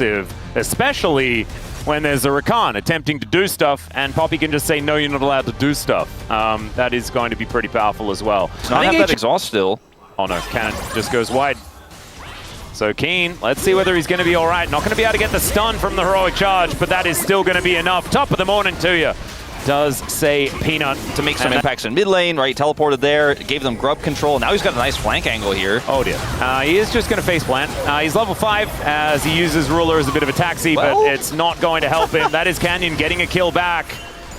aggressive, especially when there's a Rakan attempting to do stuff, and Poppy can just say, no, you're not allowed to do stuff. That is going to be pretty powerful as well. I have that exhaust still. Oh no, Cannon just goes wide. So Keen, let's see whether he's going to be all right. Not going to be able to get the stun from the heroic charge, but that is still going to be enough. Top of the morning to you, does say Peanut. To make some impacts in mid lane, right? Teleported there, gave them grub control. Now he's got a nice flank angle here. Oh dear. He is just going to face plant. He's level 5 as he uses Ruler as a bit of a taxi, but it's not going to help him. That is Canyon getting a kill back.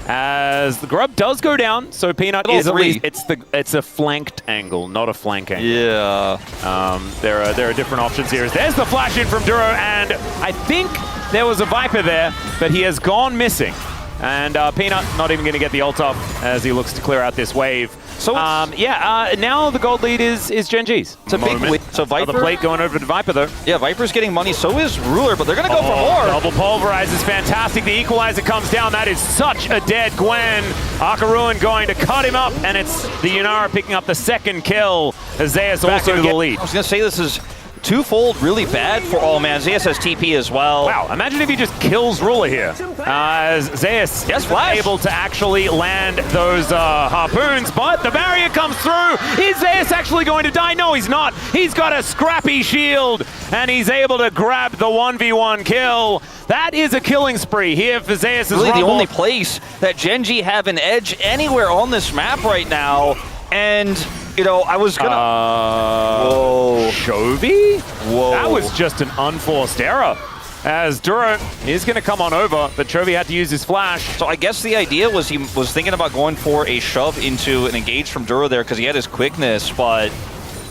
As the grub does go down, so Peanut is at least it's a flanked angle, not a flank angle. Yeah. There are different options here. There's the flash in from Duro, and I think there was a Viper there, but he has gone missing. And Peanut not even going to get the ult off as he looks to clear out this wave. So now the gold lead is Gen.G's. It's a big lead. So Viper, the plate going over to Viper though. Yeah, Viper's getting money. So is Ruler, but they're going to go for more. Double pulverize is fantastic. The equalizer comes down. That is such a dead Gwen. Akaruan going to cut him up, and it's the Yunara picking up the second kill. As Zeus also to the lead. I was going to say this is twofold really bad for all man. Zeus has TP as well. Wow, imagine if he just kills Ruler here. As Zeus is able to actually land those harpoons, but the barrier comes through. Is Zeus actually going to die? No, he's not. He's got a scrappy shield, and he's able to grab the 1v1 kill. That is a killing spree here for Zeus. Really the only place that Gen.G have an edge anywhere on this map right now. And you know, I was gonna... Whoa. Chovy? Whoa. That was just an unforced error. As Duro is going to come on over, but Chovy had to use his flash. So I guess the idea was he was thinking about going for a shove into an engage from Duro there because he had his quickness, but...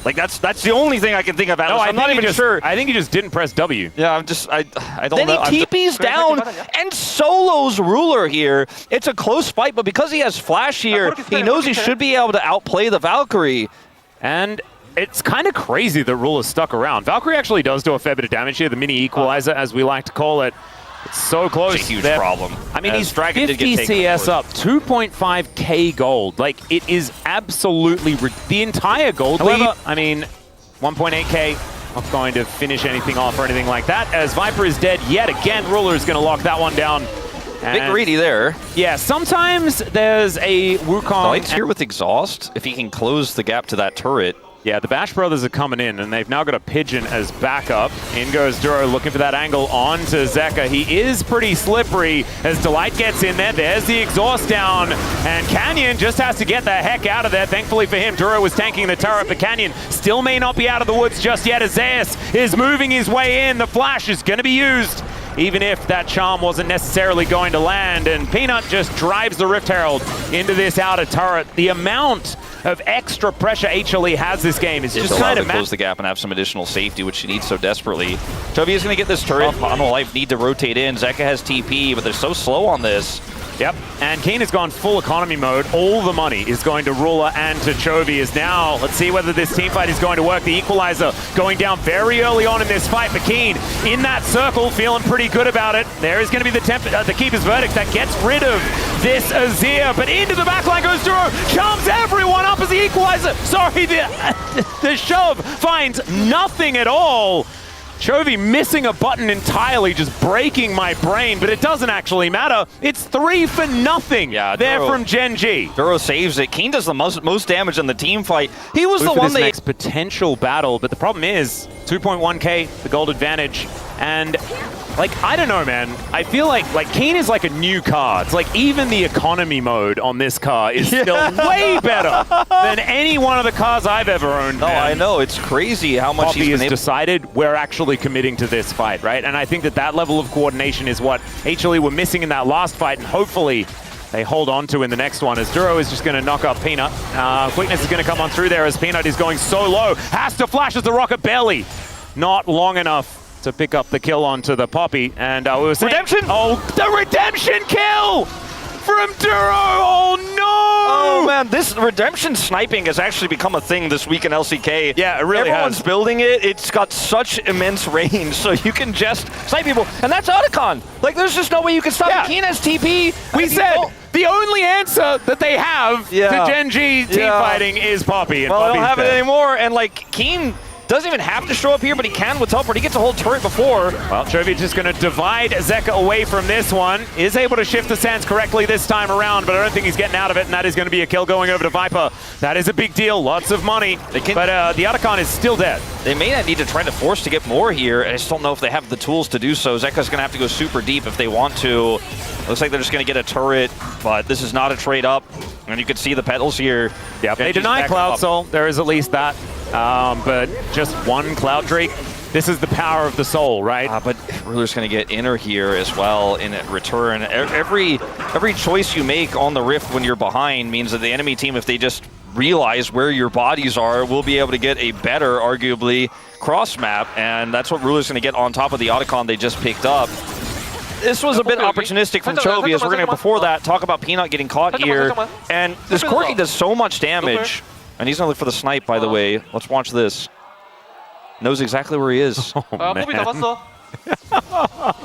Like, that's the only thing I can think of. I'm not even sure. I think he just didn't press W. Yeah, I don't know. Then he TP's down and solos Ruler here. It's a close fight, but because he has flash here, he knows he should be able to outplay the Valkyrie. And it's kind of crazy that Ruler's stuck around. Valkyrie actually does do a fair bit of damage here, the mini equalizer, as we like to call it. It's so close. It's a huge problem. I mean, he's 50 CS up, 2.5k gold. Like, it is absolutely the entire gold lead. I mean, 1.8k, not going to finish anything off or anything like that. As Viper is dead yet again, Ruler is going to lock that one down. And big greedy there. Yeah, sometimes there's a Wukong. Light's here with exhaust. If he can close the gap to that turret. Yeah, the Bash brothers are coming in, and they've now got a Pigeon as backup. In goes Duro, looking for that angle onto Zeka. He is pretty slippery as Delight gets in there. There's the exhaust down, and Canyon just has to get the heck out of there. Thankfully for him, Duro was tanking the turret, but Canyon still may not be out of the woods just yet as Zeus is moving his way in. The flash is going to be used, even if that charm wasn't necessarily going to land, and Peanut just drives the Rift Herald into this outer turret. The amount of extra pressure HLE has this game is just kind of close the gap and have some additional safety, which she needs so desperately. Chovy is going to get this turret. Life need to rotate in. Zeka has TP, but they're so slow on this. Yep, and Keen has gone full economy mode. All the money is going to Ruler and to Chovy. Is now, let's see whether this team fight is going to work. The equalizer going down very early on in this fight, but Keen in that circle, feeling pretty good about it. There is going to be the Keeper's Verdict that gets rid of this Azir, but into the backline goes Duro, charms everyone up as the equalizer. Sorry, the shove finds nothing at all. Chovy missing a button entirely, just breaking my brain, but it doesn't actually matter. It's 3 for nothing there from Gen.G. Duro saves it. Keen does the most damage in the team fight. He was the one that... next potential battle, but the problem is 2.1k, the gold advantage, and like, I don't know, man. I feel like Keen is like a new car. It's like even the economy mode on this car is still way better than any one of the cars I've ever owned. No, I know. It's crazy how much he's decided we're actually committing to this fight, right? And I think that level of coordination is what HLE were missing in that last fight, and hopefully they hold on to in the next one, as Duro is just going to knock up Peanut. Quickness is going to come on through there as Peanut is going so low. Has to flash as the rocket belly. Not long enough to pick up the kill onto the Poppy. And we were saying... Redemption! Oh, the redemption kill from Duro! Oh, no! Oh, man, this redemption sniping has actually become a thing this week in LCK. Yeah, it really Everyone's building it. It's got such immense range, so you can just snipe people. And that's Otacon. Like, there's just no way you can stop it. Keen has TP. We said the only answer that they have to Gen.G team fighting is Poppy. And well, Poppy's they don't have it anymore. And, like, Keen Doesn't even have to show up here, but he can with teleport. He gets a whole turret before. Well, Chovy just going to divide Zeka away from this one. Is able to shift the sands correctly this time around, but I don't think he's getting out of it, and that is going to be a kill going over to Viper. That is a big deal. Lots of money. But the Otacon is still dead. They may not need to try to force to get more here. I just don't know if they have the tools to do so. Zeka's going to have to go super deep if they want to. Looks like they're just going to get a turret, but this is not a trade up. And you can see the petals here. Yeah, they deny Cloud Soul. There is at least that. But just one Cloud Drake. This is the power of the soul, right? But Ruler's going to get inner here as well in return. Every choice you make on the Rift when you're behind means that the enemy team, if they just realize where your bodies are, will be able to get a better, arguably, cross map. And that's what Ruler's going to get on top of the Otacon they just picked up. This was a bit opportunistic from Chovy, as we're going to, before that, talk about Peanut getting caught here. And this Corki does so much damage. And he's going to look for the snipe, by the way. Let's watch this. Knows exactly where he is. Oh, man.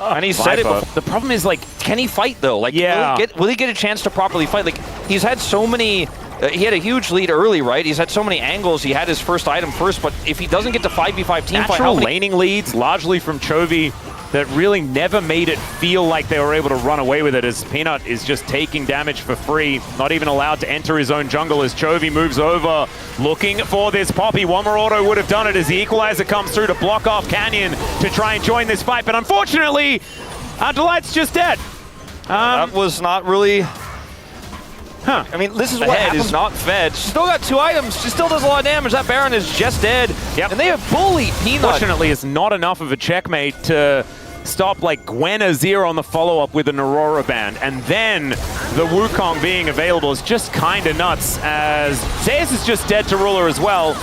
And he said it before. The problem is, like, can he fight, though? Like, yeah. will he get a chance to properly fight? Like, he's had so many... he had a huge lead early, right? He's had so many angles. He had his first item first, but if he doesn't get to 5v5 team fight... Natural laning leads, largely from Chovy, that really never made it feel like they were able to run away with it, as Peanut is just taking damage for free, not even allowed to enter his own jungle as Chovy moves over, looking for this Poppy. One more auto would have done it as the equalizer comes through to block off Canyon to try and join this fight, but unfortunately, Delight's just dead. That was not really... I mean, this is what happens. Is not fed. She's still got 2 items. She still does a lot of damage. That Baron is just dead. Yep. And they have bullied Peanut. Fortunately, it's not enough of a checkmate to stop like Gwen Azir on the follow-up with an Aurora Band. And then the Wukong being available is just kind of nuts, as Zeus is just dead to Ruler as well.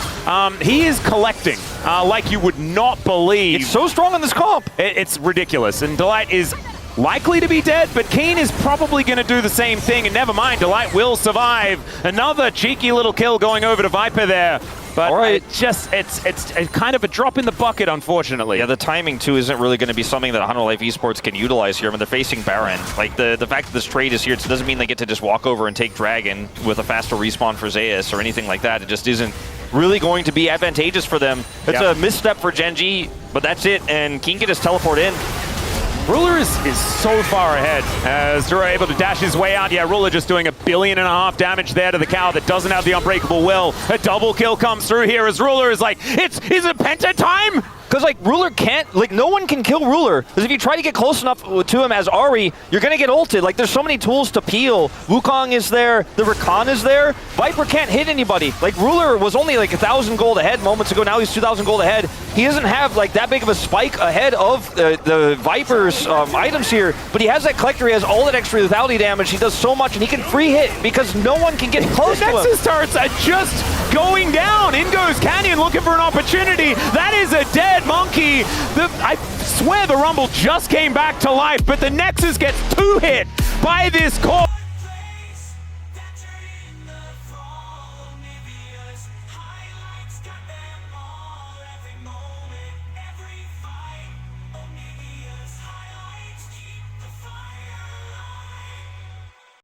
He is collecting like you would not believe. It's so strong in this comp. It's ridiculous. And Delight is likely to be dead, but Keen is probably going to do the same thing, and never mind, Delight will survive. Another cheeky little kill going over to Viper there. But it's kind of a drop in the bucket, unfortunately. Yeah, the timing, too, isn't really going to be something that Hanwha eSports can utilize here. I mean, they're facing Baron. Like, the fact that this trade is here, it doesn't mean they get to just walk over and take Dragon with a faster respawn for Zeus or anything like that. It just isn't really going to be advantageous for them. It's a misstep for Gen.G, but that's it, and Keen can just teleport in. Ruler is so far ahead as Dura able to dash his way out. Yeah, Ruler just doing $1.5 billion damage there to the cow that doesn't have the unbreakable will. A double kill comes through here as Ruler is like, is it Penta time? Because, like, Ruler can't, like, no one can kill Ruler. Because if you try to get close enough to him as Ahri, you're going to get ulted. Like, there's so many tools to peel. Wukong is there. The Rakan is there. Viper can't hit anybody. Like, Ruler was only, like, 1,000 gold ahead moments ago. Now he's 2,000 gold ahead. He doesn't have, like, that big of a spike ahead of the Viper's items here. But he has that collector. He has all that extra lethality damage. He does so much, and he can free hit because no one can get close to him. Nexus turrets are just going down. In goes Canyon looking for an opportunity. That is a dead monkey. I swear the Rumble just came back to life, but the Nexus gets 2 hit by this core.